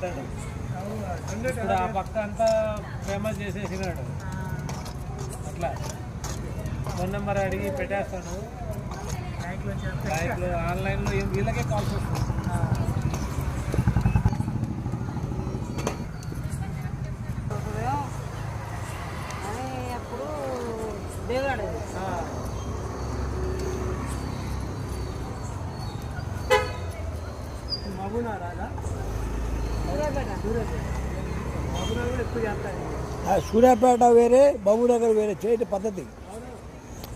పెడతాడు. ఇప్పుడు ఆ పక్క అంతా ఫేమస్ చేసేసినాడు. అట్లా ఫోన్ నెంబర్ అడిగి పెట్టేస్తాను. లైక్లో ఆన్లైన్లో వీళ్ళకే కాల్స్ వస్తుంది. అప్పుడు దేవరాడు మహబూబ్నగర్ రాదా? మహబూబ్నగర్ కూడా ఎక్కువ చేస్తాయి. సూర్యాపేట వేరే, మహబూబ్నగర్ వేరే చేయటి పద్ధతి.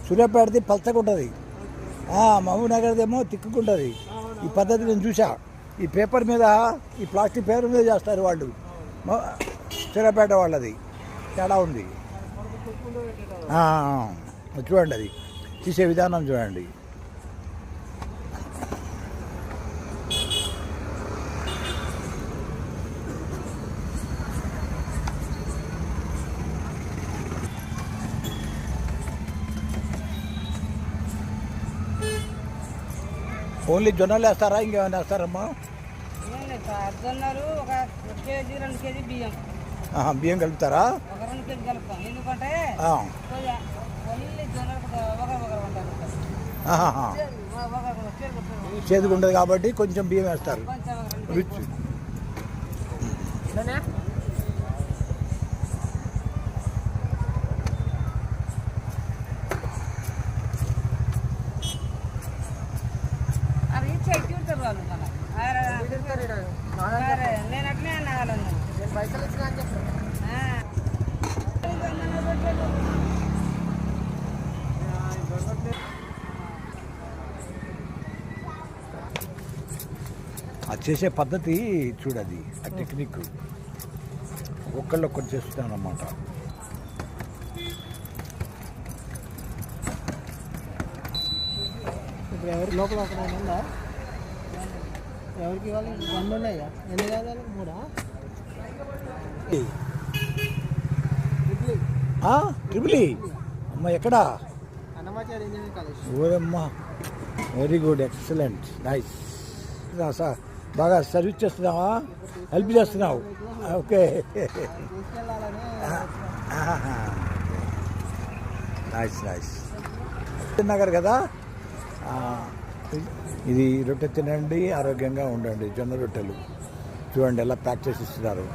సూర్యాపేటది పచ్చగా ఉంటుంది, మహబూబ్నగర్ది ఏమో తిక్కుకుంటుంది. ఈ పద్ధతి నేను చూసా. ఈ పేపర్ మీద, ఈ ప్లాస్టిక్ పేపర్ మీద చేస్తారు వాళ్ళు. సూర్యాపేట వాళ్ళది తేడా ఉంది. చూడండి, అది తీసే విధానం చూడండి. ఓన్లీ జొన్నలు వేస్తారా, ఇంకేమైనా వేస్తారమ్మా? జొన్నలు ఒక కేజీ 2 కేజీ బియ్యం. బియ్యం కలుపుతారా? ఒక 2 కేజీ కలుపుతాం. ఎందుకంటే చేదుగా ఉండదు కాబట్టి కొంచెం బియ్యం వేస్తారు. రుచి నేను అట్లే అన్నాను. పైసలు ఇచ్చినా అని చెప్పాను. అది చేసే పద్ధతి చూడది, ఆ టెక్నిక్ ఒక్కళ్ళొక్కటి చేస్తున్నానమాట. ఇప్పుడు ఎవరి లోపల ఒక ఉందా? ఎవరికి ఇవ్వాలి? 2 ఉన్నాయా? ఎన్ని కావాలి? 3 ట్రిపుల్ అమ్మ ఎక్కడా? Annamacharya engineering college. ఓరమ్మా, వెరీ గుడ్, ఎక్సలెంట్, నైస్. బాగా సర్వీస్ చేస్తున్నావా? హెల్ప్ చేస్తున్నావు. Okay, nice nice. నగర్ కదా ఇది. రొట్టె తినండి, ఆరోగ్యంగా ఉండండి. జొన్న రొట్టెలు చూడండి ఎలా ప్యాక్ చేసి ఇస్తున్నారు.